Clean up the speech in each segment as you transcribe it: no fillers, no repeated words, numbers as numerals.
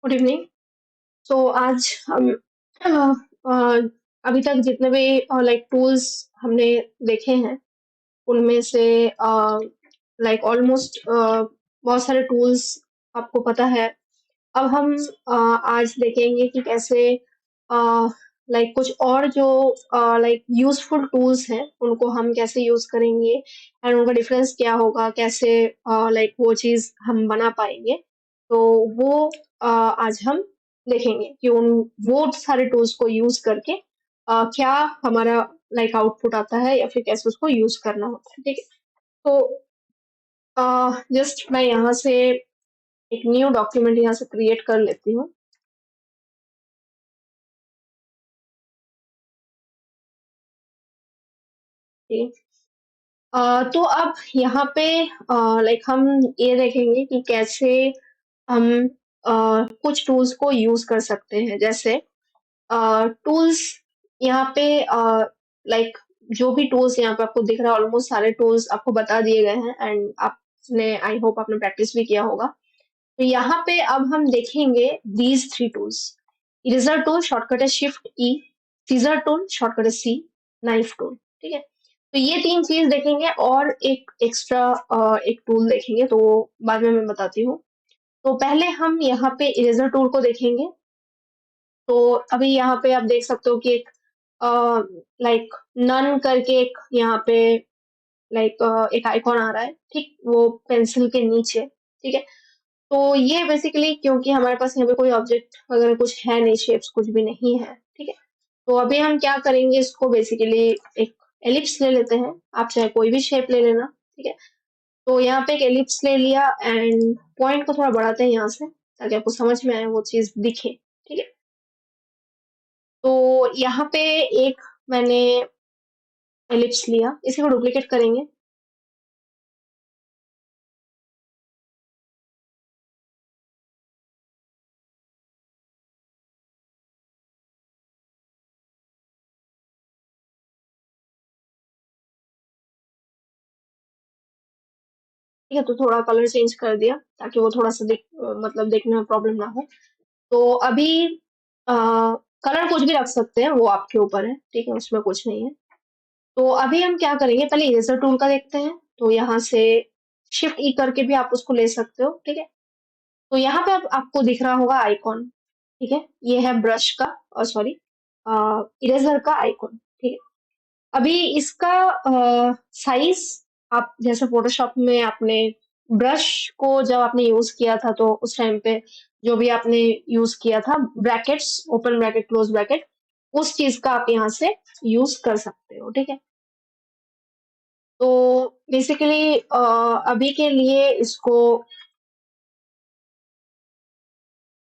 Good evening. तो आज हम अ, अ, अभी तक जितने भी लाइक टूल्स हमने देखे हैं उनमें से लाइक ऑलमोस्ट बहुत सारे टूल्स आपको पता है। अब हम आज देखेंगे कि कैसे लाइक कुछ और जो लाइक यूजफुल टूल्स हैं उनको हम कैसे यूज करेंगे एंड उनका डिफरेंस क्या होगा, कैसे लाइक वो चीज हम बना पाएंगे। तो वो आज हम देखेंगे कि उन वो सारे टूल्स को यूज करके क्या हमारा लाइक आउटपुट आता है या फिर कैसे उसको यूज करना होता है। ठीक है। तो जस्ट मैं यहाँ से एक न्यू डॉक्यूमेंट यहाँ से क्रिएट कर लेती हूँ। ठीक। तो अब यहाँ पे लाइक हम ये देखेंगे कि कैसे हम कुछ टूल्स को यूज कर सकते हैं। जैसे टूल्स यहाँ पे लाइक जो भी टूल्स यहाँ पे आपको दिख रहा है ऑलमोस्ट सारे टूल्स आपको बता दिए गए हैं एंड आपने आई होप आपने प्रैक्टिस भी किया होगा। तो यहाँ पे अब हम देखेंगे these three tools. Eraser tool shortcut है शिफ्ट ई, सीजर टूल शॉर्टकट है सी, नाइफ टूल। ठीक है। तो ये तीन चीज देखेंगे और एक एक्स्ट्रा एक टूल देखेंगे तो वो बाद में मैं बताती हूँ। तो पहले हम यहाँ पे इरेजर टूल को देखेंगे। तो अभी यहाँ पे आप देख सकते हो कि एक लाइक नन करके एक यहाँ पे लाइक एक आइकॉन आ रहा है, ठीक वो पेंसिल के नीचे। ठीक है। तो ये बेसिकली क्योंकि हमारे पास यहाँ पे कोई ऑब्जेक्ट वगैरह कुछ है नहीं, शेप्स कुछ भी नहीं है। ठीक है। तो अभी हम क्या करेंगे, इसको बेसिकली एक एलिप्स ले लेते हैं। आप चाहे कोई भी शेप ले लेना। ठीक है। तो यहाँ पे एक एलिप्स ले लिया एंड पॉइंट को थोड़ा बढ़ाते हैं यहाँ से ताकि आपको समझ में आए, वो चीज दिखे। ठीक है। तो यहाँ पे एक मैंने एलिप्स लिया, इसी को डुप्लीकेट करेंगे। ठीक है। तो थोड़ा कलर चेंज कर दिया ताकि वो थोड़ा सा मतलब देखने में प्रॉब्लम ना हो। तो अभी कलर कुछ भी रख सकते हैं, वो आपके ऊपर है। ठीक है, उसमें कुछ नहीं है। तो अभी हम क्या करेंगे, पहले इरेजर टूल का देखते हैं। तो यहाँ से शिफ्ट ई करके भी आप उसको ले सकते हो। ठीक है। तो यहाँ पे आपको दिख रहा होगा आइकॉन। ठीक है। ये है ब्रश का और सॉरी इरेजर का आइकॉन। ठीक है। अभी इसका साइज, आप जैसे फोटोशॉप में आपने ब्रश को जब आपने यूज किया था तो उस टाइम पे जो भी आपने यूज किया था brackets, open bracket close bracket, उस चीज का आप यहाँ से यूज कर सकते हो। ठीक है। तो बेसिकली अभी के लिए इसको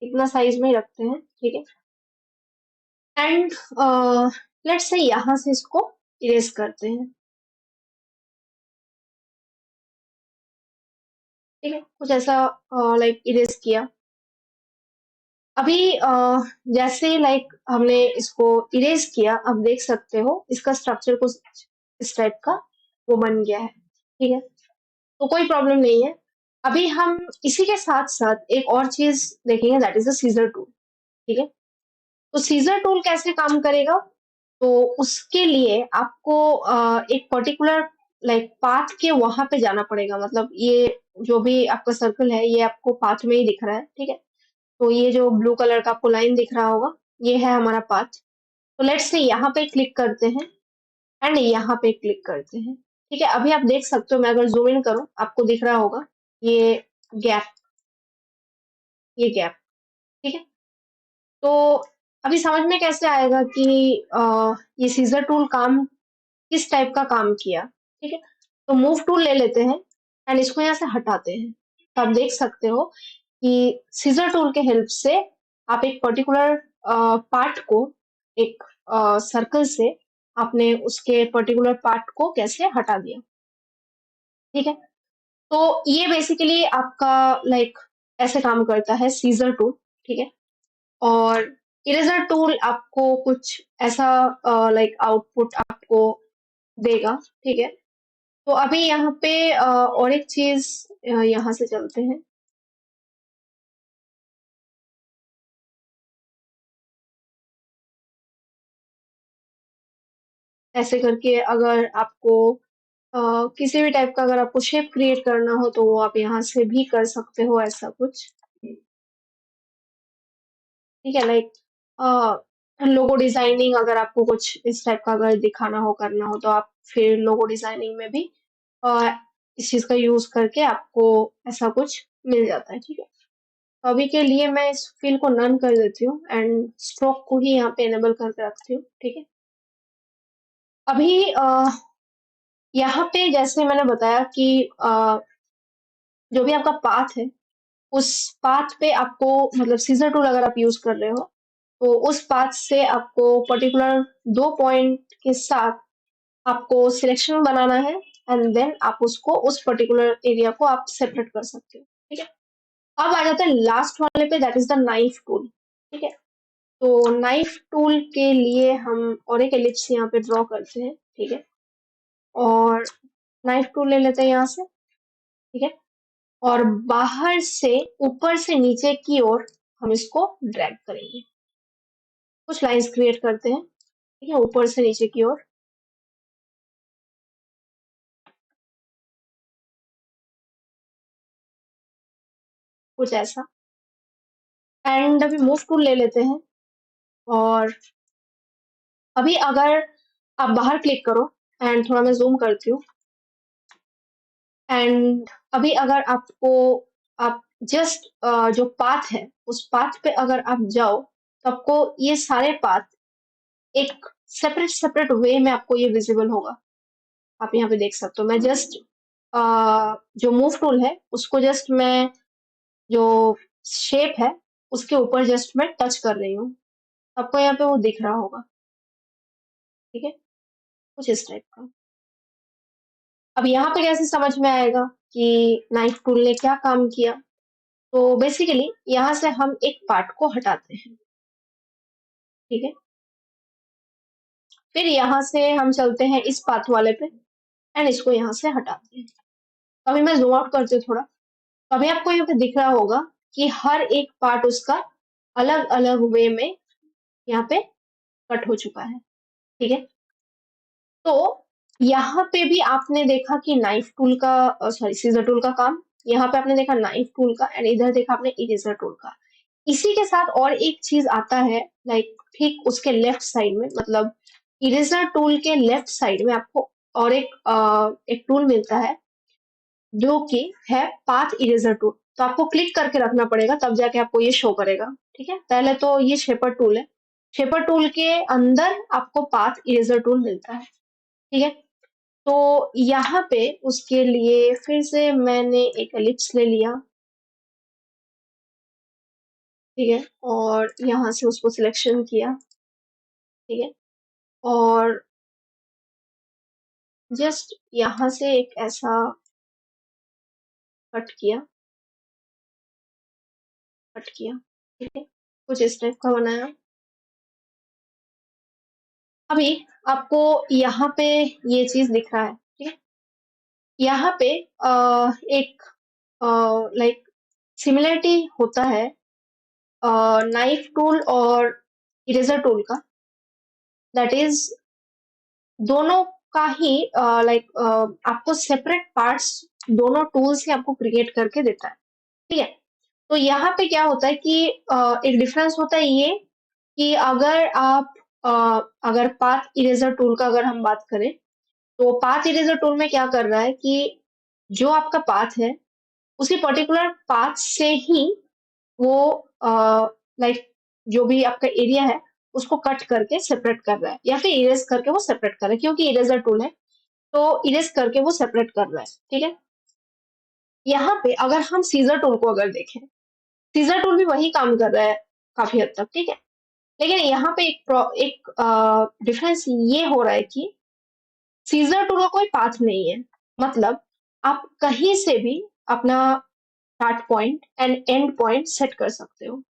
इतना साइज में ही रखते हैं। ठीक है। एंड लेट्स से यहाँ से इसको इरेज करते हैं। ठीक है, कुछ ऐसा लाइक इरेज किया। अभी जैसे लाइक हमने इसको इरेज किया, अब देख सकते हो इसका स्ट्रक्चर कुछ इस टाइप का वो बन गया है। ठीक है। तो कोई प्रॉब्लम नहीं है। अभी हम इसी के साथ साथ एक और चीज देखेंगे, that is the seizure tool. ठीक है। तो सीजर टूल कैसे काम करेगा, तो उसके लिए आपको एक पर्टिकुलर लाइक पाथ के वहां पे जाना पड़ेगा। मतलब ये जो भी आपका सर्कल है ये आपको पाथ में ही दिख रहा है। ठीक है। तो ये जो ब्लू कलर का आपको लाइन दिख रहा होगा, ये है हमारा पाथ। तो लेट्स से यहाँ पे क्लिक करते हैं एंड यहाँ पे क्लिक करते हैं। ठीक है। अभी आप देख सकते हो, मैं अगर जूम इन करूँ आपको दिख रहा होगा ये गैप, ये गैप। ठीक है। तो अभी समझ में कैसे आएगा कि ये सीजर टूल काम किस टाइप का काम किया। ठीक है। तो मूव टूल ले लेते हैं एंड इसको यहाँ से हटाते हैं। तो आप देख सकते हो कि सीजर टूल के हेल्प से आप एक पर्टिकुलर पार्ट को, एक सर्कल से आपने उसके पर्टिकुलर पार्ट को कैसे हटा दिया। ठीक है। तो ये बेसिकली आपका लाइक ऐसे काम करता है सीजर टूल। ठीक है। और इरेजर टूल आपको कुछ ऐसा लाइक आउटपुट आपको देगा। ठीक है। तो अभी यहाँ पे और एक चीज यहाँ से चलते हैं। ऐसे करके अगर आपको किसी भी टाइप का अगर आपको शेप क्रिएट करना हो तो वो आप यहाँ से भी कर सकते हो, ऐसा कुछ। ठीक है, लाइक लोगो डिजाइनिंग अगर आपको कुछ इस टाइप का अगर दिखाना हो, करना हो, तो आप फिर लोगो डिजाइनिंग में भी अ, इस चीज का यूज करके आपको ऐसा कुछ मिल जाता है। ठीक है, तो अभी के लिए मैं इस फील को नन कर देती हूँ एंड स्ट्रोक को ही यहाँ पे एनेबल करके रखती हूँ। ठीक है, अभी यहाँ पे जैसे मैंने बताया कि जो भी आपका पाथ है, उस पाथ पे आपको मतलब सीजर टूल अगर आप यूज कर रहे हो, तो उस पाथ से आपको पर्टिकुलर 2 पॉइंट के साथ आपको सिलेक्शन बनाना है एंड देन आप उसको उस पर्टिकुलर एरिया को आप सेपरेट कर सकते हो। ठीक है, अब आ जाता है लास्ट वाले पे, that is the knife tool. ठीक है, तो नाइफ टूल के लिए हम और एक एलिप्स यहाँ पे ड्रॉ करते हैं। ठीक है, और नाइफ टूल ले लेते हैं यहाँ से। ठीक है, और बाहर से ऊपर से नीचे की ओर हम इसको ड्रैग करेंगे, कुछ लाइंस क्रिएट करते हैं। ठीक है, ऊपर से नीचे की ओर कुछ ऐसा, एंड अभी मूव टूल ले लेते हैं। और अभी अगर आप बाहर क्लिक करो एंड थोड़ा मैं जूम करती हूँ, एंड अभी अगर आपको आप जस्ट जो पाथ है उस पाथ पे अगर आप जाओ, तो आपको ये सारे पाथ एक सेपरेट सेपरेट वे में आपको ये विजिबल होगा। आप यहाँ पे देख सकते हो, मैं जस्ट जो मूव टूल है उसको जस्ट मैं जो शेप है उसके ऊपर जस्ट मैं टच कर रही हूँ, आपको यहाँ पे वो दिख रहा होगा। ठीक है, कुछ इस टाइप का। अब यहाँ पे कैसे समझ में आएगा कि नाइफ टूल ने क्या काम किया? तो बेसिकली यहाँ से हम एक पार्ट को हटाते हैं। ठीक है, फिर यहाँ से हम चलते हैं इस पाथ वाले पे एंड इसको यहाँ से हटाते हैं। अभी मैं जूम आउट करती हूँ थोड़ा, तो अभी आपको यहाँ पे दिख रहा होगा कि हर एक पार्ट उसका अलग अलग वे में यहाँ पे कट हो चुका है। ठीक है, तो यहाँ पे भी आपने देखा कि नाइफ टूल का, सॉरी सीजर टूल का काम, यहाँ पे आपने देखा नाइफ टूल का, एंड इधर देखा आपने इरेजर टूल का। इसी के साथ और एक चीज आता है, लाइक ठीक उसके लेफ्ट साइड में, मतलब इरेजर टूल के लेफ्ट साइड में आपको और एक टूल मिलता है जो कि है पाथ इरेजर टूल। तो आपको क्लिक करके रखना पड़ेगा, तब जाके आपको ये शो करेगा। ठीक है, पहले तो ये शेपर टूल है, शेपर टूल के अंदर आपको पाथ इरेजर टूल मिलता है। ठीक है, तो यहाँ पे उसके लिए फिर से मैंने एक एलिप्स ले लिया। ठीक है, और यहाँ से उसको सिलेक्शन किया। ठीक है, और जस्ट यहाँ से एक ऐसा कट किया, कट किया। ठीक है, कुछ इस टाइप का बनाया। अभी आपको यहाँ पे ये चीज दिख रहा है। ठीक है, यहाँ पे एक लाइक सिमिलरिटी होता है नाइफ टूल और इरेजर टूल का, दैट इज दोनों का ही लाइक आपको सेपरेट पार्ट्स दोनों टूल से आपको क्रिएट करके देता है। ठीक है, तो यहाँ पे क्या होता है कि एक डिफरेंस होता है ये कि अगर आप अगर पाथ इरेजर टूल का अगर हम बात करें, तो पाथ इरेजर टूल में क्या कर रहा है कि जो आपका पाथ है उसी पर्टिकुलर पाथ से ही वो लाइक जो भी आपका एरिया है उसको कट करके सेपरेट कर रहा है या फिर इरेज करके वो सेपरेट कर रहा है, क्योंकि इरेजर टूल है तो इरेज करके वो सेपरेट कर रहा है। ठीक है, यहाँ पे अगर हम सीजर टूल को अगर देखें, सीजर टूल भी वही काम कर रहा है काफी हद तक। ठीक है, लेकिन यहाँ पे एक डिफरेंस ये हो रहा है कि सीजर टूल का कोई पाथ नहीं है, मतलब आप कहीं से भी अपना start point and and point set कर सकते हो।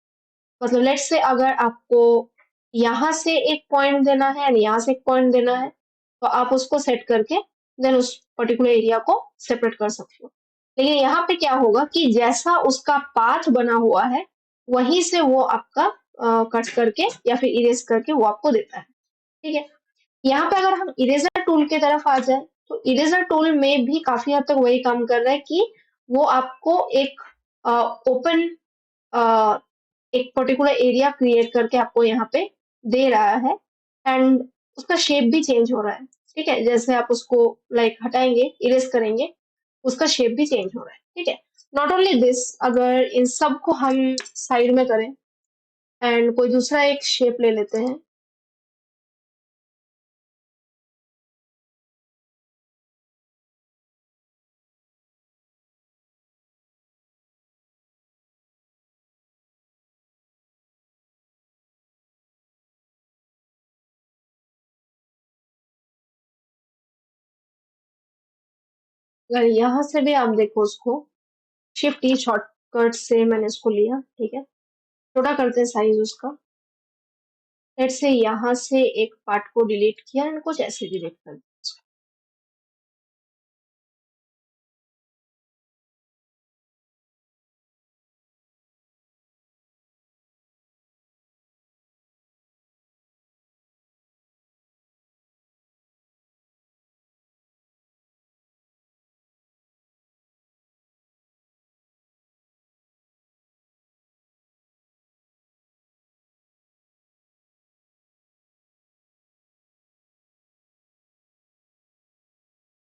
मतलब लेट्स से अगर आपको यहाँ से एक पॉइंट देना है एंड यहाँ से एक पॉइंट देना है, तो आप उसको सेट करके देन उस पर्टिकुलर एरिया को सेपरेट कर सकते हो। लेकिन यहाँ पे क्या होगा कि जैसा उसका पाथ बना हुआ है वहीं से वो आपका कट करके या फिर इरेज करके वो आपको देता है। ठीक है, यहाँ पे अगर हम इरेजर टूल की तरफ आ जाए तो इरेजर टूल में भी काफी हद तक वही काम कर रहा है कि वो आपको एक ओपन एक पर्टिकुलर एरिया क्रिएट करके आपको यहाँ पे दे रहा है एंड उसका शेप भी चेंज हो रहा है। ठीक है, जैसे आप उसको लाइक हटाएंगे, इरेज करेंगे, उसका शेप भी चेंज हो रहा है। ठीक है, नॉट ओनली दिस, अगर इन सब को हम साइड में करें एंड कोई दूसरा एक शेप ले लेते हैं। अगर यहाँ से भी आप देखो उसको, शिफ्ट ई शॉर्टकट से मैंने इसको लिया। ठीक है, छोटा करते हैं साइज उसका। लेट्स से यहाँ से एक पार्ट को डिलीट किया एंड कुछ ऐसे डिलीट कर दिया।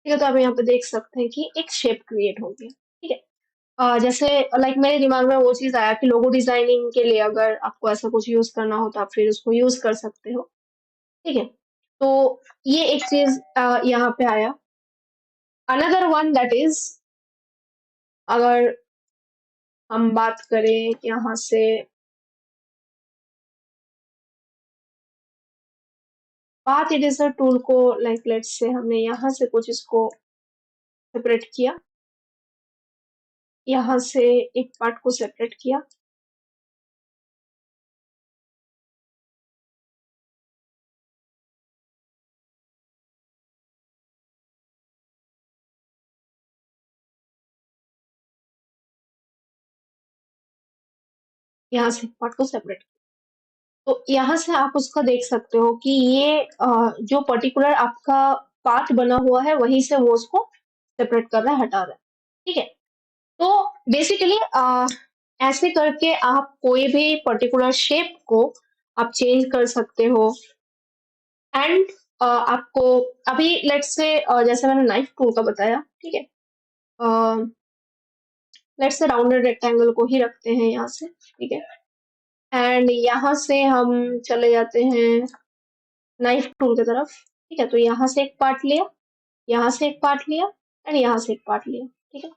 ठीक है, तो आप यहाँ पे देख सकते हैं कि एक शेप क्रिएट हो गया। ठीक है, जैसे लाइक मेरे दिमाग में वो चीज आया कि लोगो डिजाइनिंग के लिए अगर आपको ऐसा कुछ यूज करना हो तो आप फिर उसको यूज कर सकते हो। ठीक है, तो ये एक चीज यहाँ पे आया। अनदर वन दैट इज, अगर हम बात करें यहाँ से पाथ इरेजर टूल को, लाइक लेट्स से हमने यहाँ से कुछ इसको सेपरेट किया, यहाँ से एक पार्ट को सेपरेट किया, यहाँ से एक पार्ट को सेपरेट, तो यहाँ से आप उसका देख सकते हो कि ये जो पर्टिकुलर आपका पार्ट बना हुआ है वहीं से वो उसको सेपरेट कर रहा है, हटा रहा है। ठीक है, तो बेसिकली ऐसे करके आप कोई भी पर्टिकुलर शेप को आप चेंज कर सकते हो एंड आपको अभी लेट्स से जैसे मैंने नाइफ टूल का बताया। ठीक है, लेट्स से राउंडेड रेक्टेंगल को ही रखते हैं यहाँ से। ठीक है, एंड यहाँ से हम चले जाते हैं नाइफ टूल की तरफ। ठीक है, तो यहाँ से एक पार्ट लिया, यहाँ से एक पार्ट लिया एंड यहाँ से एक पार्ट लिया। ठीक है,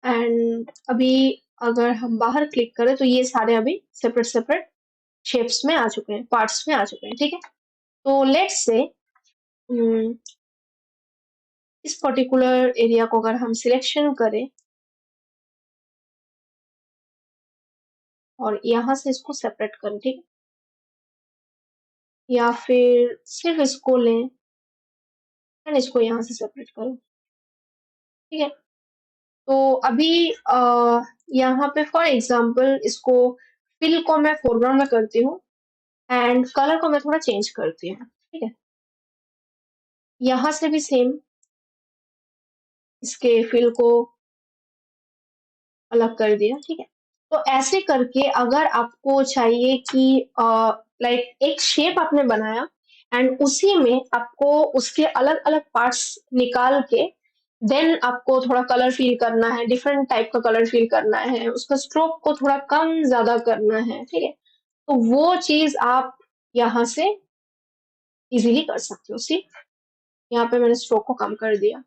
एंड अभी अगर हम बाहर क्लिक करें तो ये सारे अभी सेपरेट सेपरेट शेप्स में आ चुके हैं, पार्ट्स में आ चुके हैं। ठीक है, तो लेट्स से इस पर्टिकुलर एरिया को अगर हम सिलेक्शन करें और यहाँ से इसको सेपरेट करें। ठीक है, या फिर सिर्फ इसको लें एंड इसको यहाँ से सेपरेट करें। ठीक है, तो अभी यहाँ पे फॉर एग्जांपल इसको फिल को मैं फोरग्राउंड में करती हूँ एंड कलर को मैं थोड़ा चेंज करती हूँ। ठीक है, यहाँ से भी सेम इसके फिल को अलग कर दिया। ठीक है, तो ऐसे करके अगर आपको चाहिए कि लाइक एक शेप आपने बनाया एंड उसी में आपको उसके अलग अलग पार्ट्स निकाल के देन आपको थोड़ा कलर फील करना है, डिफरेंट टाइप का कलर फील करना है, उसका स्ट्रोक को थोड़ा कम ज्यादा करना है। ठीक है, तो वो चीज आप यहाँ से इजीली कर सकते हो। सी, यहाँ पे मैंने स्ट्रोक को कम कर दिया।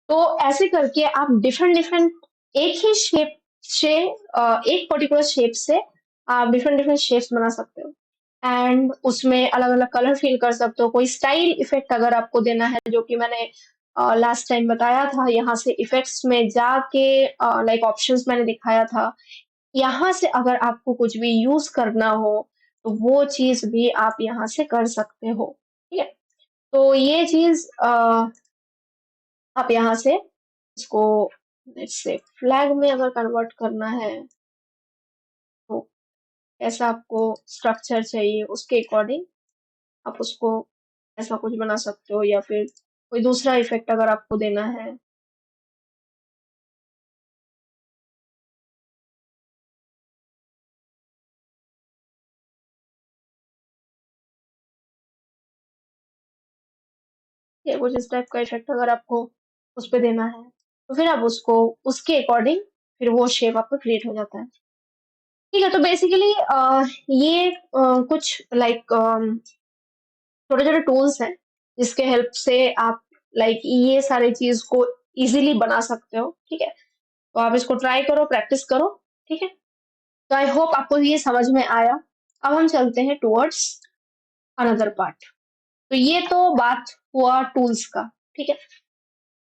तो ऐसे करके आप डिफरेंट डिफरेंट एक ही शेप से एक पर्टिकुलर शेप से आप डिफरेंट डिफरेंट शेप्स बना सकते हो एंड उसमें अलग अलग कलर फील कर सकते हो। कोई स्टाइल इफेक्ट अगर आपको देना है, जो कि मैंने लास्ट टाइम बताया था, यहाँ से इफेक्ट्स में जाके लाइक ऑप्शंस मैंने दिखाया था, यहाँ से अगर आपको कुछ भी यूज करना हो तो वो चीज भी आप यहाँ से कर सकते हो। ठीक है, तो ये चीज आप यहाँ से इसको लेट्स से फ्लैग में अगर कन्वर्ट करना है तो ऐसा आपको स्ट्रक्चर चाहिए उसके अकॉर्डिंग आप उसको ऐसा कुछ बना सकते हो, या फिर कोई दूसरा इफेक्ट अगर आपको देना है। या कुछ इस टाइप का इफेक्ट अगर आपको उस पे देना है, तो फिर आप उसको उसके अकॉर्डिंग फिर वो शेप आपका क्रिएट हो जाता है। ठीक है, तो बेसिकली ये कुछ लाइक छोटे छोटे टूल्स हैं जिसके हेल्प से आप लाइक ये सारी चीज को इजीली बना सकते हो। ठीक है, तो आप इसको ट्राई करो, प्रैक्टिस करो। ठीक है, तो आई होप आपको ये समझ में आया। अब हम चलते हैं टुवर्ड्स अनदर पार्ट। तो ये तो बात हुआ टूल्स का। ठीक है,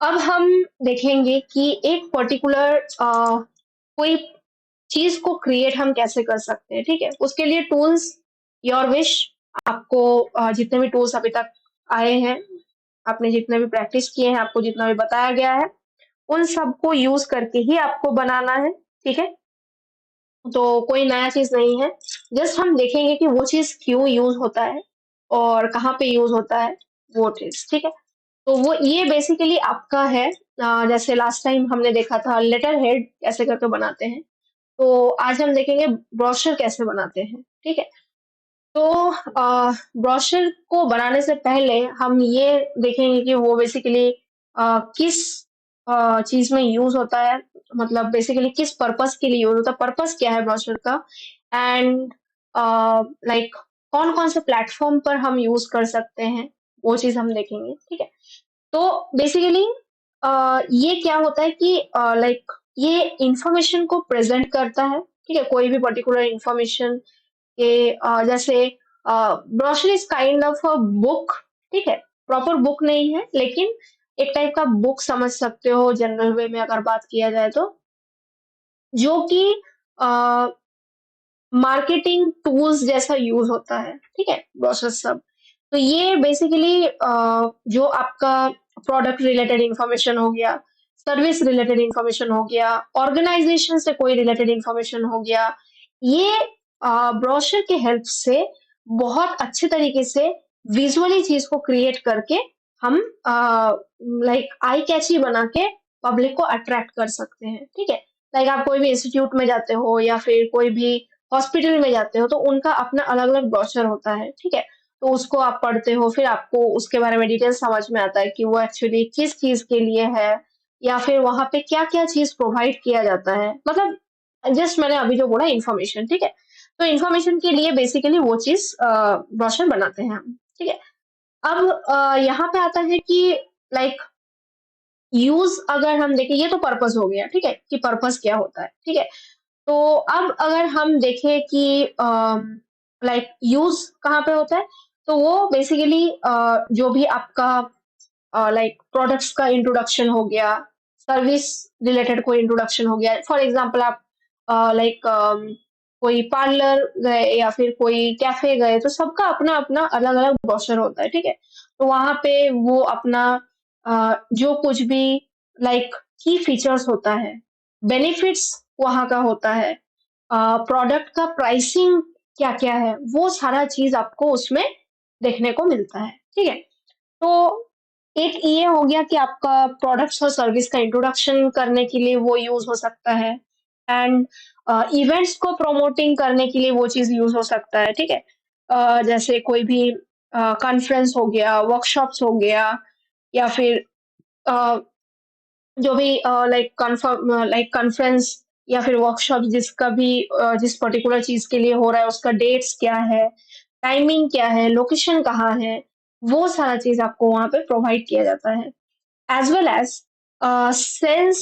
अब हम देखेंगे कि एक पर्टिकुलर कोई चीज को क्रिएट हम कैसे कर सकते हैं। ठीक है, उसके लिए टूल्स, योर विश। आपको जितने भी टूल्स अभी तक आए हैं, आपने जितने भी प्रैक्टिस किए हैं, आपको जितना भी बताया गया है, उन सबको यूज करके ही आपको बनाना है। ठीक है, तो कोई नया चीज नहीं है। जस्ट हम देखेंगे कि वो चीज क्यों यूज होता है और कहाँ पे यूज होता है, वो चीज। ठीक है, तो वो ये बेसिकली आपका है। जैसे लास्ट टाइम हमने देखा था लेटर हेड कैसे करके बनाते हैं, तो आज हम देखेंगे ब्रोशर कैसे बनाते हैं। ठीक है, तो ब्रोशर को बनाने से पहले हम ये देखेंगे कि वो बेसिकली किस चीज में यूज होता है, मतलब बेसिकली किस पर्पस के लिए यूज होता है, पर्पस क्या है ब्रोशर का, एंड लाइक कौन कौन से प्लेटफॉर्म पर हम यूज कर सकते हैं, वो चीज हम देखेंगे। ठीक है, तो बेसिकली ये क्या होता है कि लाइक ये इंफॉर्मेशन को प्रेजेंट करता है। ठीक है, कोई भी पर्टिकुलर इंफॉर्मेशन के जैसे brochure is kind of a book. ठीक है, प्रॉपर बुक नहीं है, लेकिन एक टाइप का बुक समझ सकते हो जनरल वे में अगर बात किया जाए तो, जो कि मार्केटिंग टूल्स जैसा यूज होता है। ठीक है, ब्रोशर सब। तो ये बेसिकली जो आपका प्रोडक्ट रिलेटेड इंफॉर्मेशन हो गया, सर्विस रिलेटेड इंफॉर्मेशन हो गया, ऑर्गेनाइजेशन से कोई रिलेटेड इंफॉर्मेशन हो गया, ये ब्रोशर के हेल्प से बहुत अच्छे तरीके से विजुअली चीज को क्रिएट करके हम लाइक आई कैची बना के पब्लिक को अट्रैक्ट कर सकते हैं। ठीक है, लाइक आप कोई भी इंस्टीट्यूट में जाते हो या फिर कोई भी हॉस्पिटल में जाते हो, तो उनका अपना अलग अलग ब्रोशर होता है। ठीक है, तो उसको आप पढ़ते हो, फिर आपको उसके बारे में डिटेल समझ में आता है कि वो एक्चुअली किस चीज के लिए है, या फिर वहां पे क्या क्या चीज प्रोवाइड किया जाता है। मतलब जस्ट मैंने अभी जो बोला इन्फॉर्मेशन। ठीक है, तो इन्फॉर्मेशन के लिए बेसिकली वो चीज ब्रोशर बनाते हैं हम। ठीक है, अब यहाँ पे आता है कि लाइक यूज अगर हम देखें, ये तो पर्पस हो गया। ठीक है, कि पर्पस क्या होता है। ठीक है, तो अब अगर हम देखें कि लाइक यूज कहाँ पे होता है, तो वो बेसिकली जो भी आपका लाइक प्रोडक्ट्स का इंट्रोडक्शन हो गया, सर्विस रिलेटेड कोई इंट्रोडक्शन हो गया। फॉर एग्जांपल आप लाइक कोई पार्लर गए या फिर कोई कैफे गए, तो सबका अपना अपना अलग अलग ब्रोशर होता है। ठीक है, तो वहां पे वो अपना जो कुछ भी लाइक की फीचर्स होता है, बेनिफिट्स वहां का होता है, प्रोडक्ट का प्राइसिंग क्या क्या है, वो सारा चीज आपको उसमें देखने को मिलता है। ठीक है, तो एक ये हो गया कि आपका प्रोडक्ट्स और सर्विस का इंट्रोडक्शन करने के लिए वो यूज हो सकता है, एंड इवेंट्स को प्रमोटिंग करने के लिए वो चीज यूज हो सकता है। ठीक है, जैसे कोई भी कॉन्फ्रेंस हो गया, वर्कशॉप्स हो गया, या फिर अ, जो भी लाइक कॉन्फ्रेंस या फिर वर्कशॉप जिसका भी जिस पर्टिकुलर चीज के लिए हो रहा है, उसका डेट्स क्या है, टाइमिंग क्या है, लोकेशन कहाँ है, वो सारा चीज आपको वहां पे प्रोवाइड किया जाता है। As well as sales,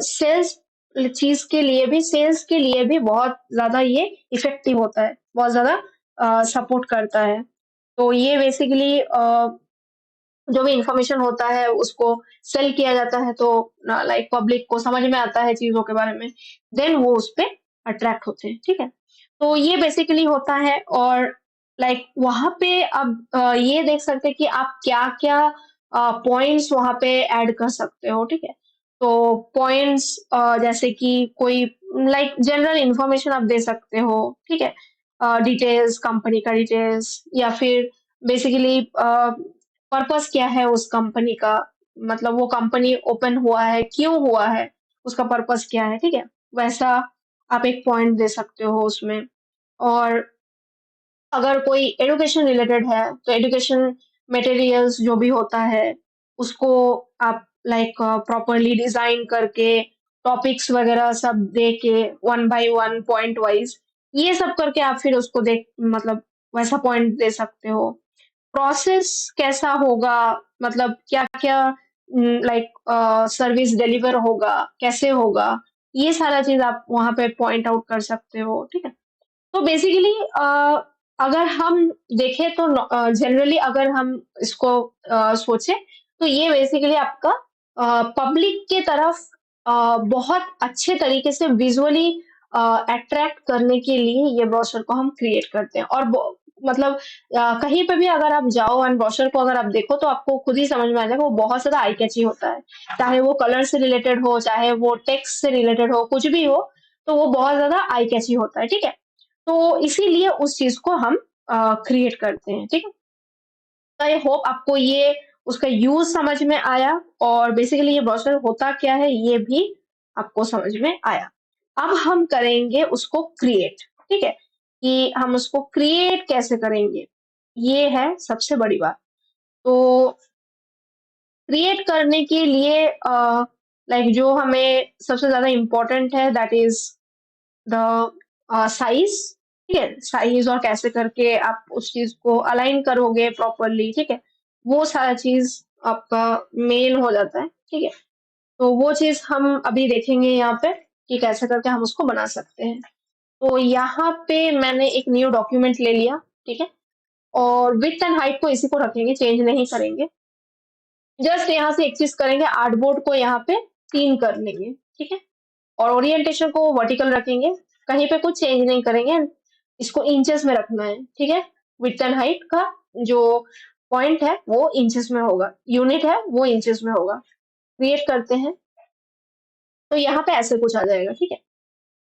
sales चीज के लिए भी, सेल्स के लिए भी बहुत ज्यादा ये इफेक्टिव होता है, बहुत ज्यादा सपोर्ट करता है। तो ये बेसिकली जो भी इंफॉर्मेशन होता है उसको सेल किया जाता है, तो लाइक पब्लिक को समझ में आता है चीजों के बारे में, देन वो उस पे अट्रैक्ट होते हैं। ठीक है, तो ये बेसिकली होता है। और लाइक वहां पे अब ये देख सकते हैं कि आप क्या क्या पॉइंट्स वहां पे ऐड कर सकते हो। ठीक है, तो पॉइंट्स जैसे कि कोई लाइक जनरल इंफॉर्मेशन आप दे सकते हो। ठीक है, डिटेल्स, कंपनी का डिटेल्स, या फिर बेसिकली पर्पस क्या है उस कंपनी का, मतलब वो कंपनी ओपन हुआ है क्यों हुआ है, उसका पर्पस क्या है, ठीक है। वैसा आप एक पॉइंट दे सकते हो उसमें। और अगर कोई एजुकेशन रिलेटेड है तो एजुकेशन मटेरियल्स जो भी होता है उसको आप लाइक प्रॉपरली डिजाइन करके टॉपिक्स वगैरह सब दे के one by one point wise ये सब करके आप फिर उसको देख मतलब वैसा पॉइंट दे सकते हो। प्रोसेस कैसा होगा, मतलब क्या-क्या लाइक सर्विस डिलीवर होगा, कैसे होगा, ये सारा चीज़ आप वहाँ पे पॉइंट आउट कर सकते हो, ठीक है? तो बेसिकली अगर हम देखें तो जनरली अगर हम इसको सोचें तो ये बेसिकली आपका पब्लिक के तरफ बहुत अच्छे तरीके से विजुअली अट्रैक्ट करने के लिए ये ब्रोशर को हम क्रिएट करते हैं। और मतलब कहीं पे भी अगर आप जाओ एंड ब्रोशर को अगर आप देखो तो आपको खुद ही समझ में आ जाएगा वो बहुत ज़्यादा आई कैची होता है। चाहे वो कलर से रिलेटेड हो, चाहे वो टेक्स्ट से रिलेटेड हो, कुछ भी हो, तो वो बहुत ज़्यादा आई कैची होता है, ठीक है? तो इसीलिए उस चीज़ को हम क्रिएट करते हैं, ठीक है? तो आई होप आपको ये उसका यूज़ समझ में आया और बेसिकली ये ब्रोशर होता क्या है, ये भी आपको समझ में आया। अब हम करेंगे उसको क्रिएट, ठीक है? कि हम उसको क्रिएट कैसे करेंगे, ये है सबसे बड़ी बात। तो क्रिएट करने के लिए लाइक जो हमें सबसे ज़्यादा इम्पोर्टेंट है दैट इज़ द साइज, ठीक है? साइज और कैसे करके आप उस चीज़ को अलाइन करोगे प्रॉपरली, ठीक है? वो सारा चीज़ आपका मेन हो जाता है, ठीक है? तो वो चीज़ हम अभी देखेंगे यहाँ पे कि कैसे करके हम उसको बना सकते हैं। तो यहाँ पे मैंने एक न्यू डॉक्यूमेंट ले लिया, ठीक है? और विड्थ एंड हाइट को इसी को रखेंगे, चेंज नहीं करेंगे। जस्ट यहाँ से एक चीज़ करेंगे, आर्टबोर्ड को यहाँ पे 3 कर लेंगे, ठीक है? और ओरिएंटेशन को वर्टिकल रखेंगे, कहीं पे कुछ चेंज नहीं करेंगे, इसको इंचेस में रखना है, ठीक है? विड्थ एंड हाइट का जो पॉइंट है वो इंचेस में होगा, यूनिट है वो इंचेस में होगा। क्रिएट करते हैं, तो यहाँ पे ऐसे कुछ आ जाएगा, ठीक है?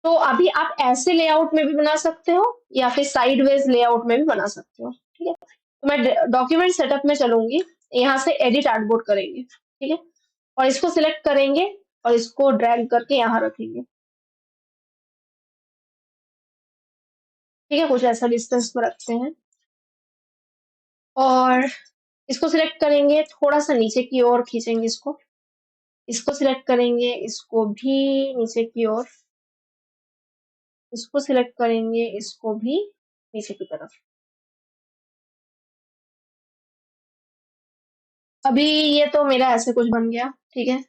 तो अभी आप ऐसे लेआउट में भी बना सकते हो या फिर साइडवेज लेआउट में भी बना सकते हो, ठीक है? तो मैं डॉक्यूमेंट सेटअप में चलूंगी, यहाँ से एडिट आर्टबोर्ड करेंगे, ठीक है? और इसको सिलेक्ट करेंगे और इसको ड्रैग करके यहाँ रखेंगे, ठीक है? कुछ ऐसा डिस्टेंस में रखते हैं और इसको सिलेक्ट करेंगे, थोड़ा-सा नीचे की ओर खींचेंगे इसको। इसको सिलेक्ट करेंगे, इसको भी नीचे की ओर, इसको सिलेक्ट करेंगे, इसको भी नीचे की तरफ। अभी ये तो मेरा ऐसे कुछ बन गया, ठीक है?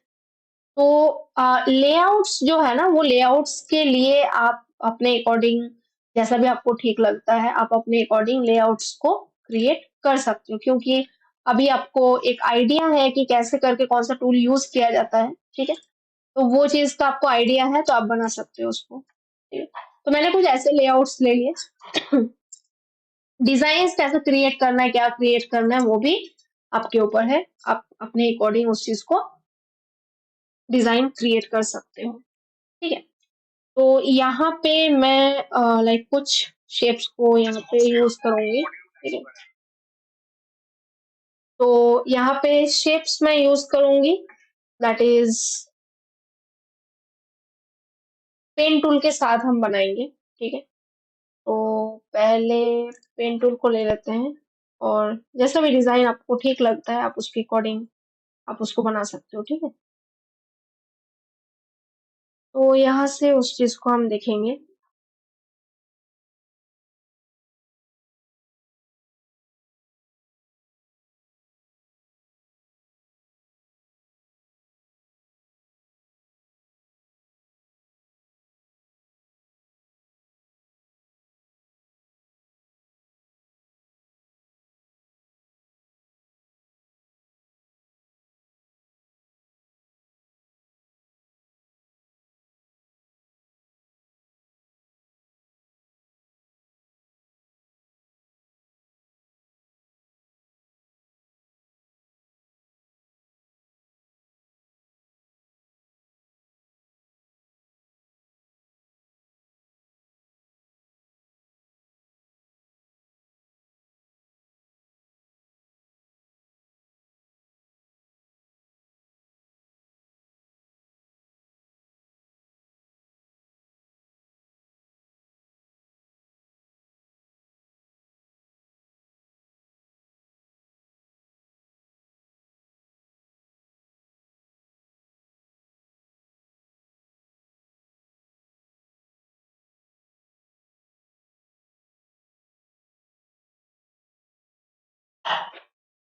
तो लेआउट्स जो है ना, वो लेआउट्स के लिए आप अपने अकॉर्डिंग जैसा भी आपको ठीक लगता है, आप अपने अकॉर्डिंग लेआउट्स को क्रिएट कर सकते हो क्योंकि अभी आपको एक आइडिया है कि कैसे करके कौन-सा टूल यूज़ किया जाता है, ठीक है? तो वो चीज़ का आपको आइडिया है तो आप बना सकते हो उसको, ठीक है? तो मैंने कुछ ऐसे लेआउट्स ले लिए। डिज़ाइन्स कैसे क्रिएट करना है, क्या क्रिएट करना है वो भी आपके ऊपर है। आप अपने अकॉर्डिंग उस चीज़ को डिज़ाइन क्रिएट कर सकते हो, ठीक है? तो यहाँ पे मैं लाइक कुछ शेप्स को यहाँ पे यूज़ करूँगी, ठीक है? तो यहाँ पे शेप्स मैं यूज़ करूँगी दैट इज़ पेन टूल के साथ हम बनाएँगे, ठीक है? तो पहले पेन टूल को ले लेते हैं और जैसा भी डिज़ाइन आपको ठीक लगता है आप उसके अकॉर्डिंग आप उसको बना सकते हो, ठीक है? तो यहाँ से उस चीज़ को हम देखेंगे।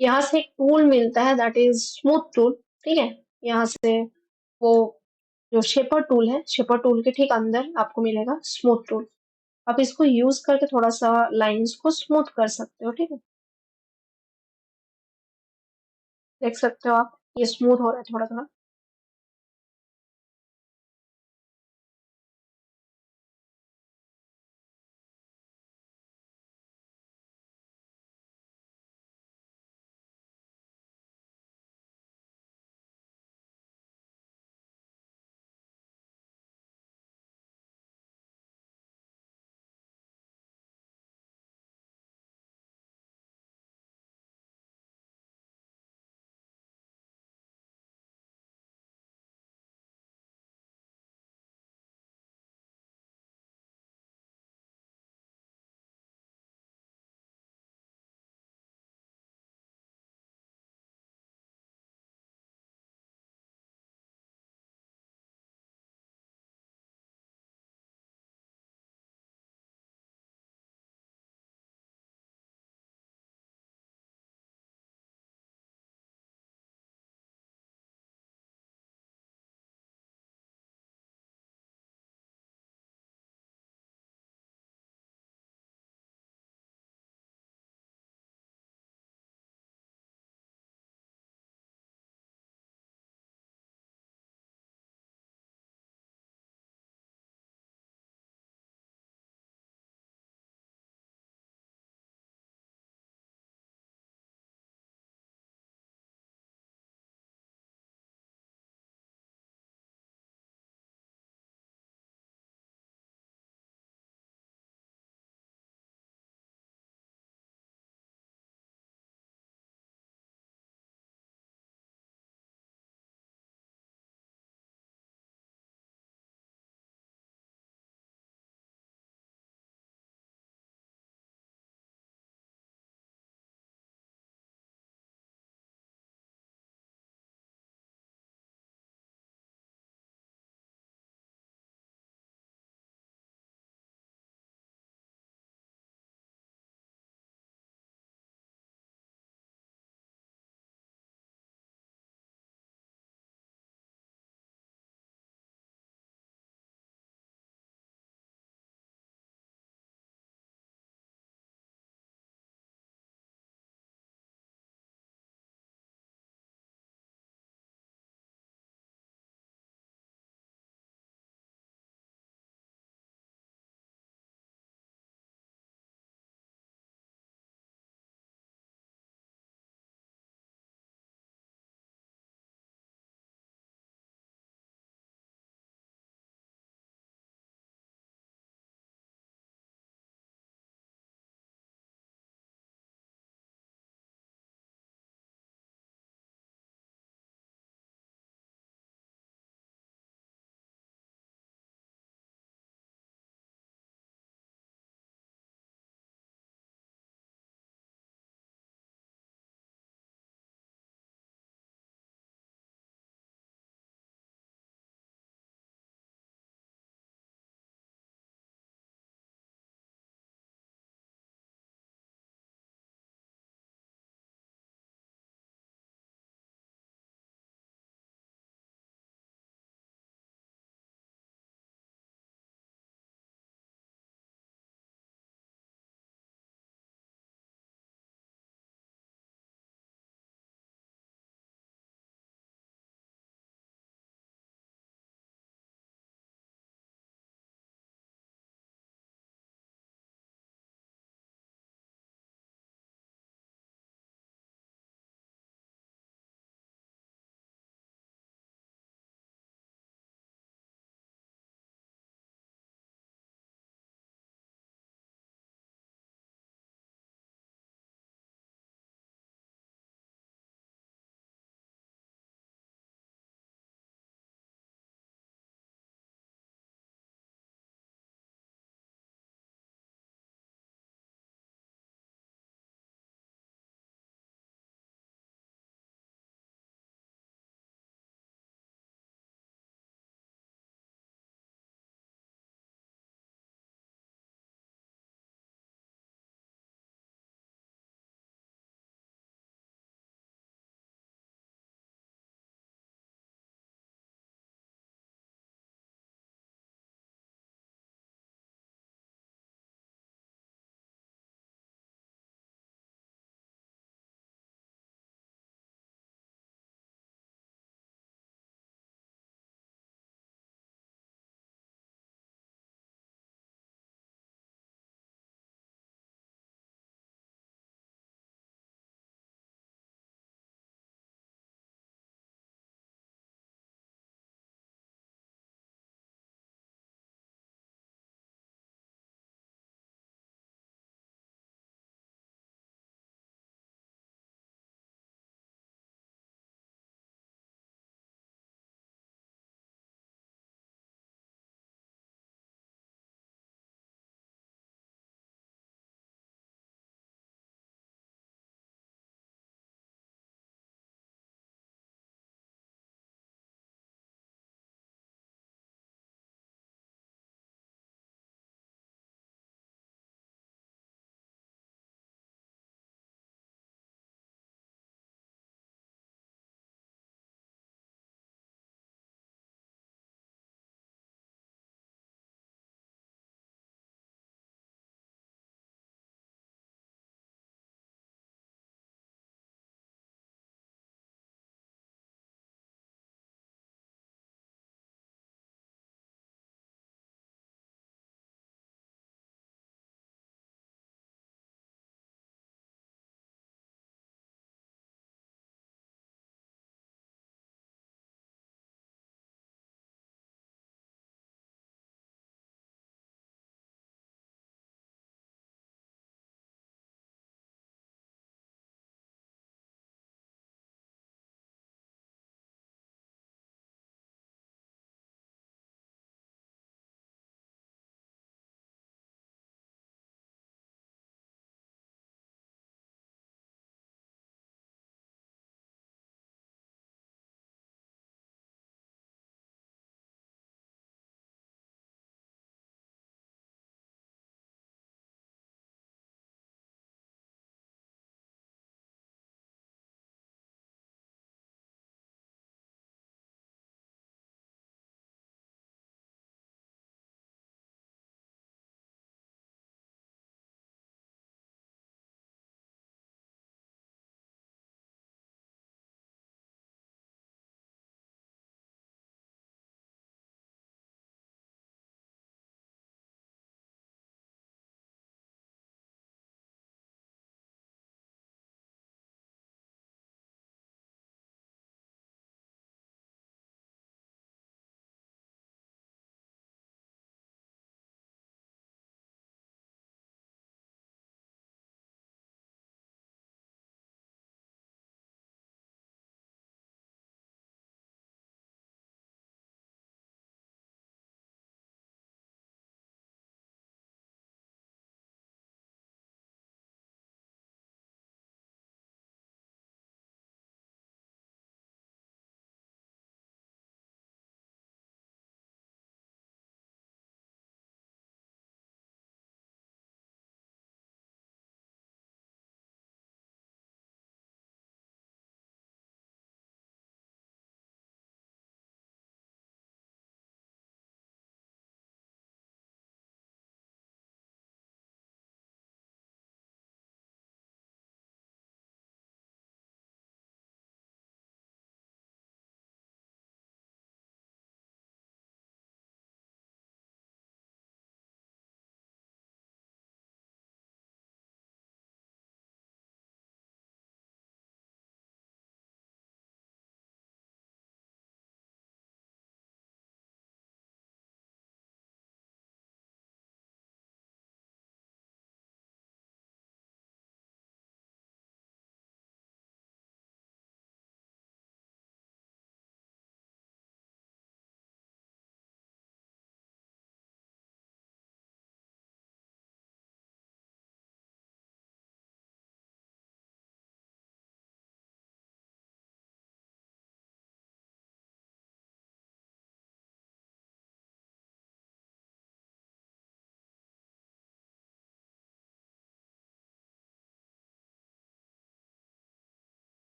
यहाँ से एक टूल मिलता है दैट इज स्मूथ टूल, ठीक है। यहाँ से वो जो शेपर टूल है, शेपर टूल के ठीक अंदर आपको मिलेगा स्मूथ टूल। आप इसको यूज करके थोड़ा सा लाइंस को स्मूथ कर सकते हो, ठीक है। देख सकते हो आप, ये स्मूथ हो रहा है थोड़ा थोड़ा।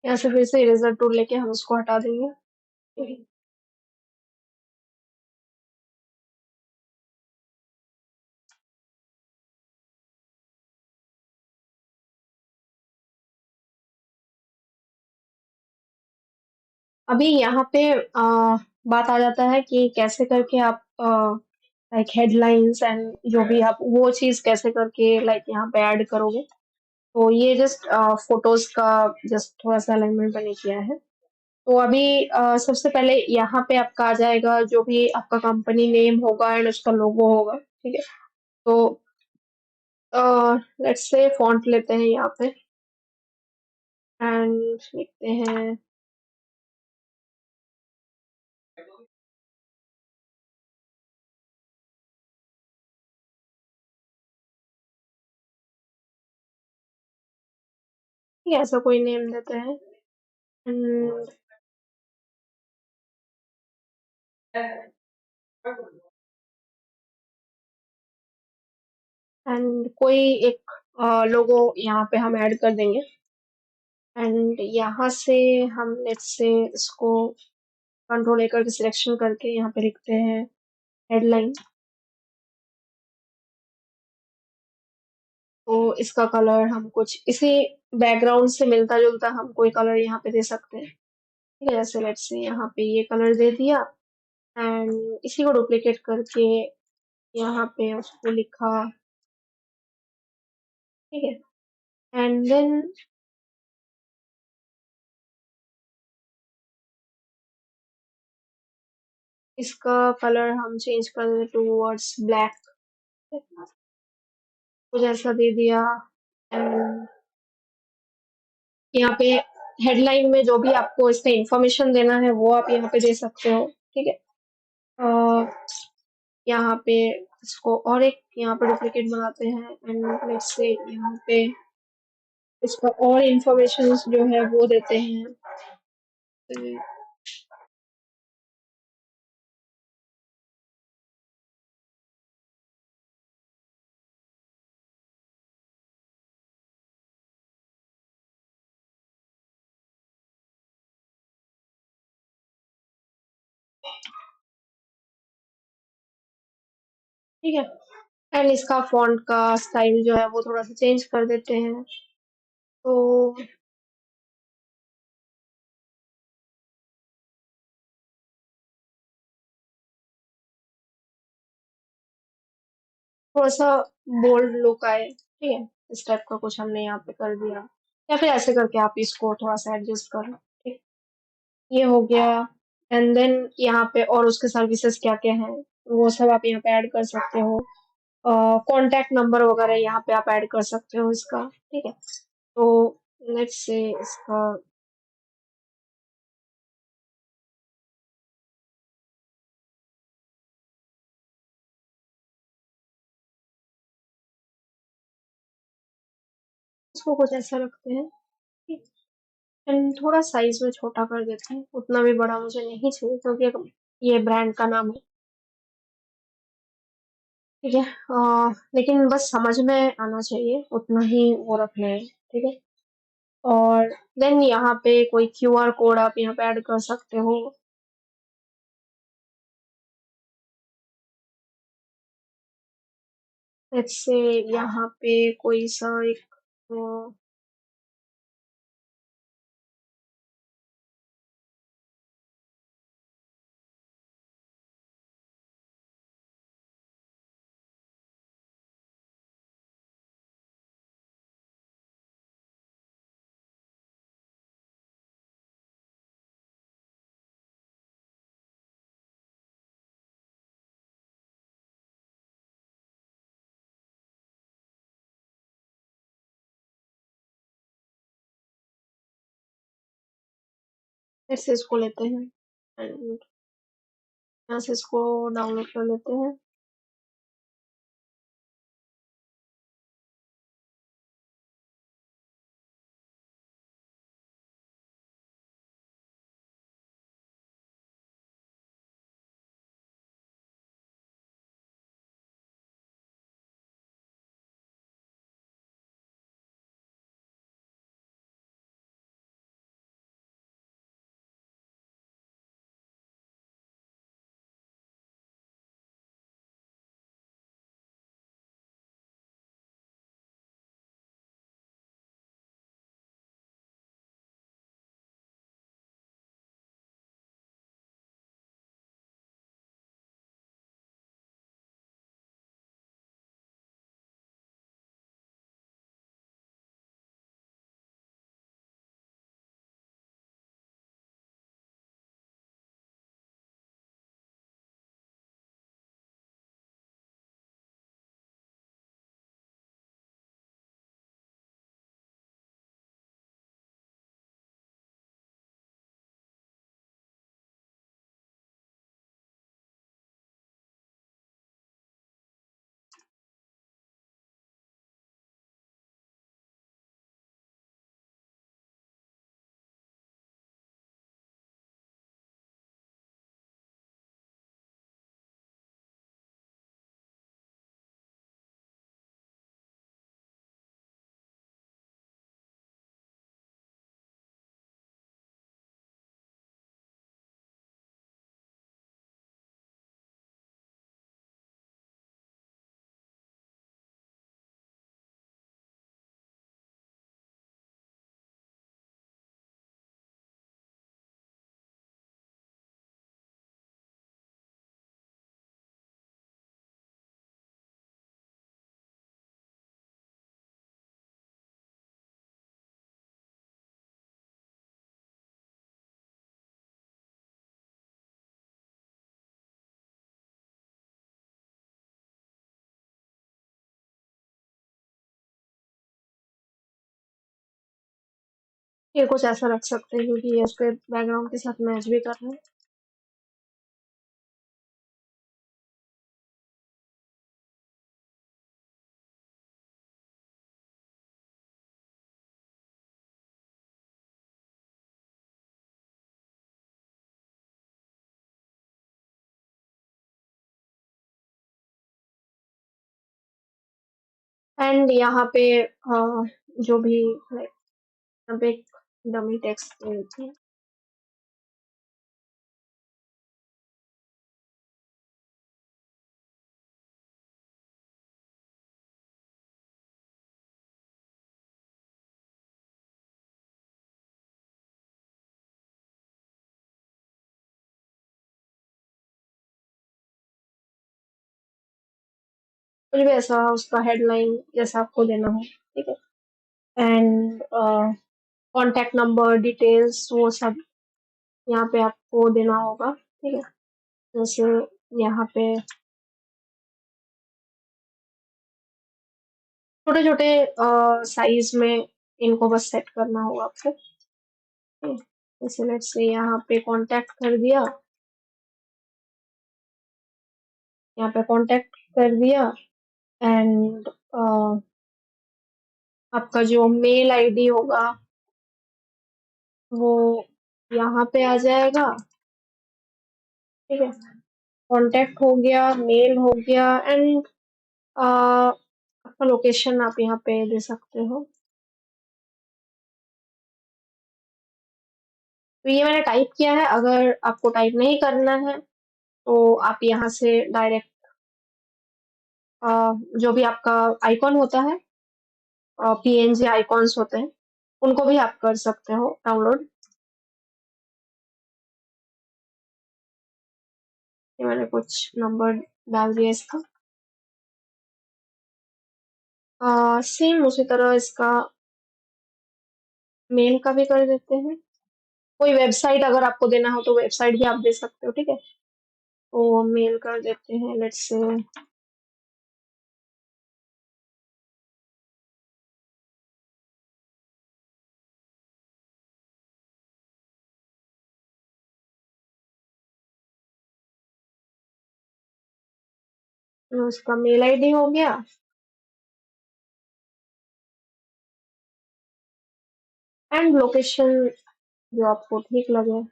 यहाँ से फिर से इरेजर टूल लेके हम उसको हटा देंगे। अभी यहाँ पे बात आ जाता है कि कैसे करके आप लाइक हेडलाइंस एंड जो भी आप वो चीज कैसे करके लाइक यहाँ पे ऐड करोगे। तो ये जस्ट फोटोज का जस्ट थोड़ा सा अलाइनमेंट मैंने किया है। तो अभी सबसे पहले यहाँ पे आपका आ जाएगा जो भी आपका कंपनी नेम होगा एंड उसका लोगो होगा, ठीक है। तो लेट्स से फॉन्ट लेते हैं यहाँ पे एंड लिखते हैं, ठीक है, ऐसा कोई नेम देते हैं एंड कोई एक लोगो यहाँ पे हम ऐड कर देंगे एंड यहाँ से हम लेट्स से इसको कंट्रोल ए करके सिलेक्शन करके यहाँ पे लिखते हैं हेडलाइन। तो इसका कलर हम कुछ इसी बैकग्राउंड से मिलता जुलता हम कोई कलर यहाँ पे दे सकते हैं, ठीक है। जैसे लेट्स से यहाँ पे ये कलर दे दिया एंड इसी को डुप्लीकेट करके यहाँ पे उसको लिखा, ठीक है। एंड देन इसका कलर हम चेंज कर दें टूवर्ड्स ब्लैक, कुछ ऐसा दे दिया एंड यहाँ पे हेडलाइन में जो भी आपको इसका इंफॉर्मेशन देना है वो आप यहाँ पे दे सकते हो, ठीक है। यहाँ पे इसको और एक यहाँ पे डुप्लीकेट बनाते हैं एंड लेट्स से यहाँ पे इसका और इंफॉर्मेशन जो है वो देते हैं। ठीक है, एंड इसका फॉन्ट का स्टाइल जो है वो थोड़ा सा चेंज कर देते हैं। तो थोड़ा सा बोल्ड लुक आए, ठीक है, इस टाइप का कुछ हमने यहाँ पे कर दिया या फिर ऐसे करके आप इसको थोड़ा सा एडजस्ट करो, ठीक, ये हो गया। एंड देन यहाँ पे और उसके सर्विसेज क्या क्या हैं वो सब आप यहाँ पे ऐड कर सकते हो। कॉन्टैक्ट नंबर वगैरह यहाँ पे आप ऐड कर सकते हो इसका, ठीक है। तो लेट्स से इसका इसको कुछ ऐसा रखते हैं, ठीक। एंड थोड़ा साइज में छोटा कर देते हैं, उतना भी बड़ा मुझे नहीं चाहिए क्योंकि ये ब्रांड का नाम है, ठीक है। लेकिन बस समझ में आना चाहिए उतना ही वो रखना है, ठीक है। और देन यहाँ पे कोई क्यूआर कोड आप यहाँ पे ऐड कर सकते हो। लेट्स से यहाँ पे कोई सा एक फिर से इसको लेते हैं एंड यहाँ से इसको डाउनलोड कर लेते हैं। ये कुछ ऐसा रख सकते हैं क्योंकि ये उसके बैकग्राउंड के साथ मैच भी कर रहा है। एंड यहाँ पे जो भी लाइक यहाँ पे एक डमी टेक्स्ट दे देते हैं। कुछ भी ऐसा उसका हेडलाइन जैसा आपको देना हो, ठीक है। एंड कॉन्टैक्ट नंबर डिटेल्स वो सब यहाँ पे आपको देना होगा, ठीक है। जैसे यहाँ पे छोटे छोटे साइज में इनको बस सेट करना होगा आपको, ठीक है। जैसे लेट्स से यहाँ पे कांटेक्ट कर दिया, यहाँ पे कांटेक्ट कर दिया एंड आपका जो मेल आईडी होगा वो यहाँ पे आ जाएगा, ठीक है। कांटेक्ट हो गया, मेल हो गया एंड आपका लोकेशन आप यहाँ पे दे सकते हो। तो ये मैंने टाइप किया है, अगर आपको टाइप नहीं करना है तो आप यहाँ से डायरेक्ट जो भी आपका आइकॉन होता है, पीएनजी आइकॉन्स होते हैं, उनको भी आप कर सकते हो डाउनलोड। ये मैंने कुछ नंबर डाल दिया इसका। सेम उसी तरह इसका मेल का भी कर देते हैं। कोई वेबसाइट अगर आपको देना हो तो वेबसाइट भी आप दे सकते हो, ठीक है। तो मेल कर देते हैं लेट्स से उसका मेल आईडी हो गया। एंड लोकेशन जो आपको ठीक लगे।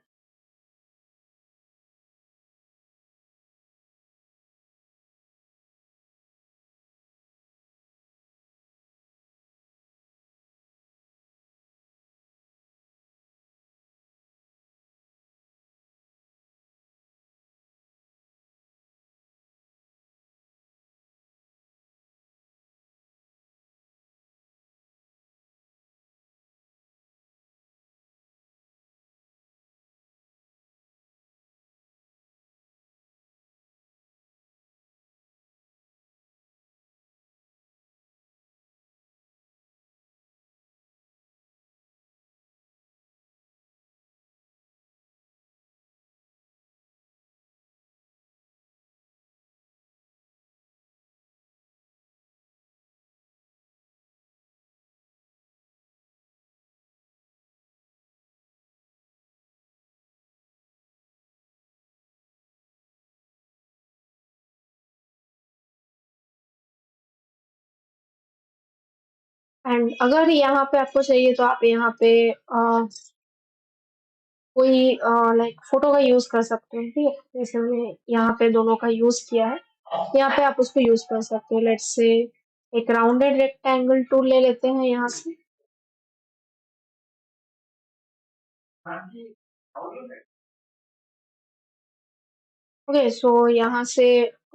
एंड अगर यहाँ पे आपको चाहिए तो आप यहाँ पे कोई लाइक फोटो का यूज कर सकते हैं, ठीक है। जैसे मैंने यहाँ पे दोनों का यूज किया है, यहाँ पे आप उसको यूज कर सकते हो। लेट्स से एक राउंडेड रेक्टेंगल टूल ले लेते हैं यहाँ से। ओके, सो यहाँ से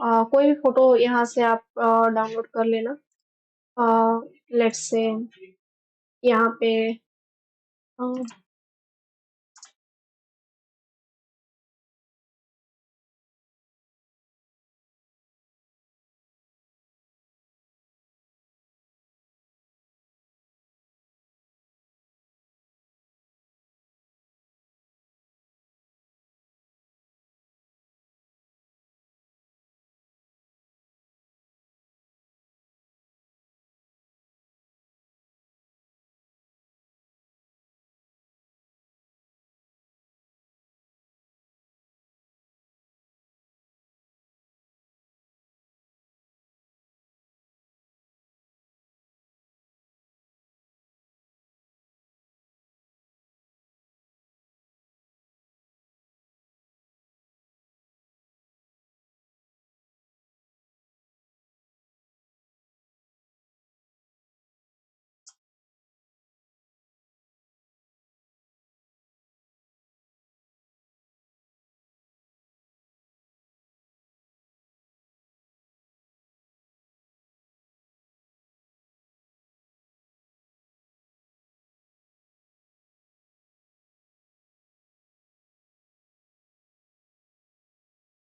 कोई भी फोटो यहाँ से आप डाउनलोड कर लेना। लेट्स से यहाँ पे अ,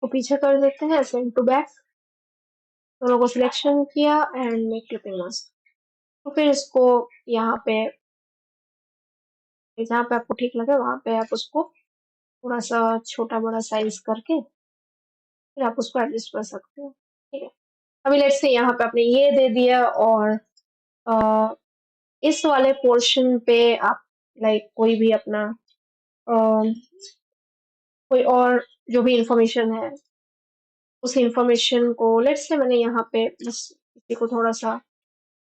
को पीछे कर देते हैं, सेंड टू बैक। दोनों को सिलेक्शन किया एंड मेक क्लिपिंग मास्क। तो फिर इसको यहाँ पे जहाँ पे आपको ठीक लगे वहां पे आप उसको थोड़ा सा छोटा बड़ा साइज करके फिर आप उसको एडजस्ट कर सकते हो, ठीक है। अभी लेट्स से यहाँ पे आपने ये दे दिया, और अ, इस वाले पोर्शन पे आप लाइक कोई भी अपना अ, कोई और जो भी इंफॉर्मेशन है उस इंफॉर्मेशन को लेट्स से मैंने यहाँ पे बस इसी को थोड़ा सा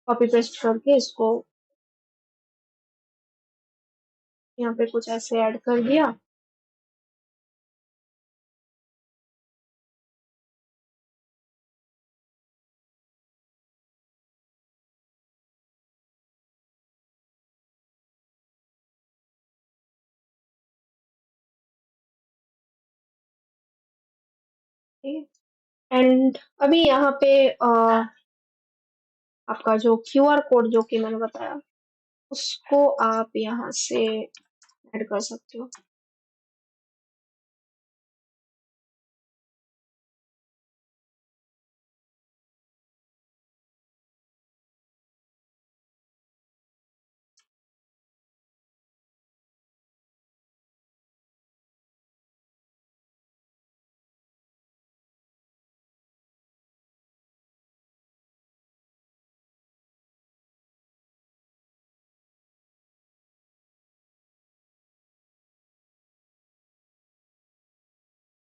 कॉपी पेस्ट करके इसको यहाँ पे कुछ ऐसे ऐड कर दिया। एंड अभी यहाँ पे आपका जो क्यूआर कोड जो कि मैंने बताया उसको आप यहाँ से ऐड कर सकते हो।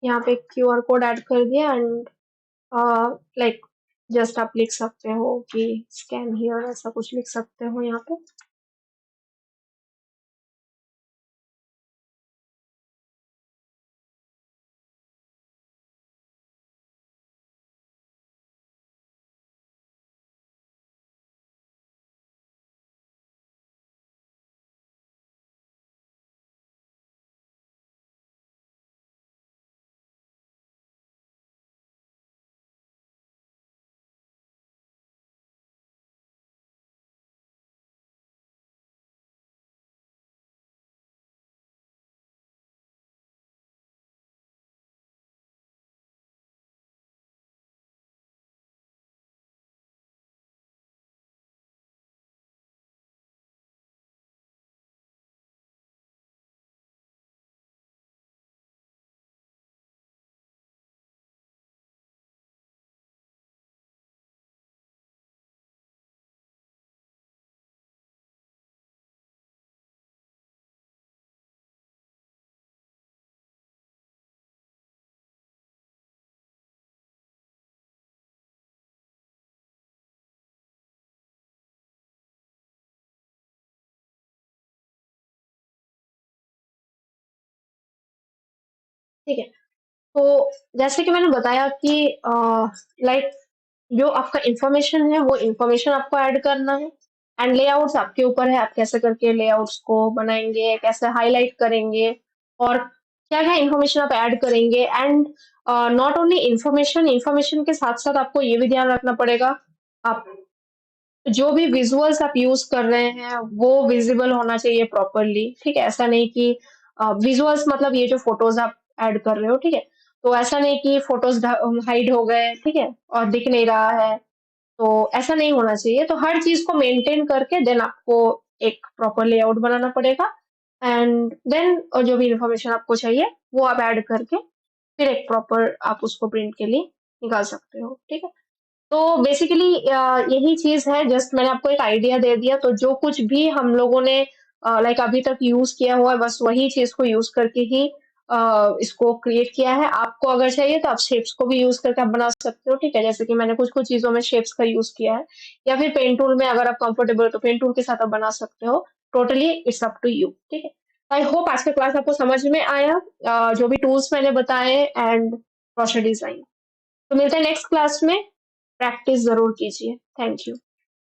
यहाँ पे क्यूआर कोड ऐड कर दिया एंड लाइक जस्ट आप लिख सकते हो कि स्कैन हियर, ऐसा कुछ लिख सकते हो यहाँ पे। ठीक है, तो जैसे कि मैंने बताया कि लाइक जो आपका इंफॉर्मेशन है वो इंफॉर्मेशन आपको ऐड करना है, एंड लेआउट्स आपके ऊपर है, आप कैसे करके लेआउट्स को बनाएंगे, कैसे हाईलाइट करेंगे, और क्या क्या इंफॉर्मेशन आप ऐड करेंगे। And not only information, information के साथ साथ आपको ये भी ध्यान रखना पड़ेगा, आप जो भी विजुअल्स आप यूज कर रहे हैं वो विजिबल होना चाहिए प्रॉपरली। ठीक है, ऐसा नहीं कि विजुअल्स मतलब ये जो फोटोज आप ऐड कर रहे हो, ठीक है, तो ऐसा नहीं कि फोटोज हाइड हो गए, ठीक है, और दिख नहीं रहा है, तो ऐसा नहीं होना चाहिए। तो हर चीज को मेंटेन करके देन आपको एक प्रॉपर लेआउट बनाना पड़ेगा, एंड देन जो भी इंफॉर्मेशन आपको चाहिए वो आप ऐड करके फिर एक प्रॉपर आप उसको प्रिंट के लिए निकाल सकते हो। ठीक है, तो बेसिकली यही चीज है, जस्ट मैंने आपको एक आइडिया दे दिया। तो जो कुछ भी हम लोगों ने लाइक अभी तक यूज किया हुआ है, बस वही चीज को यूज करके ही इसको क्रिएट किया है। आपको अगर चाहिए तो आप शेप्स को भी यूज करके आप बना सकते हो। ठीक है, जैसे कि मैंने कुछ कुछ चीजों में शेप्स का यूज किया है, या फिर पेन टूल में अगर आप कंफर्टेबल हो तो पेन टूल के साथ आप बना सकते हो। Totally it's up to you. ठीक है, आई होप आज का क्लास आपको समझ में आया, जो भी टूल्स मैंने बताए एंड ब्रोशर डिजाइन। तो मिलते हैं नेक्स्ट क्लास में, प्रैक्टिस जरूर कीजिए। Thank you.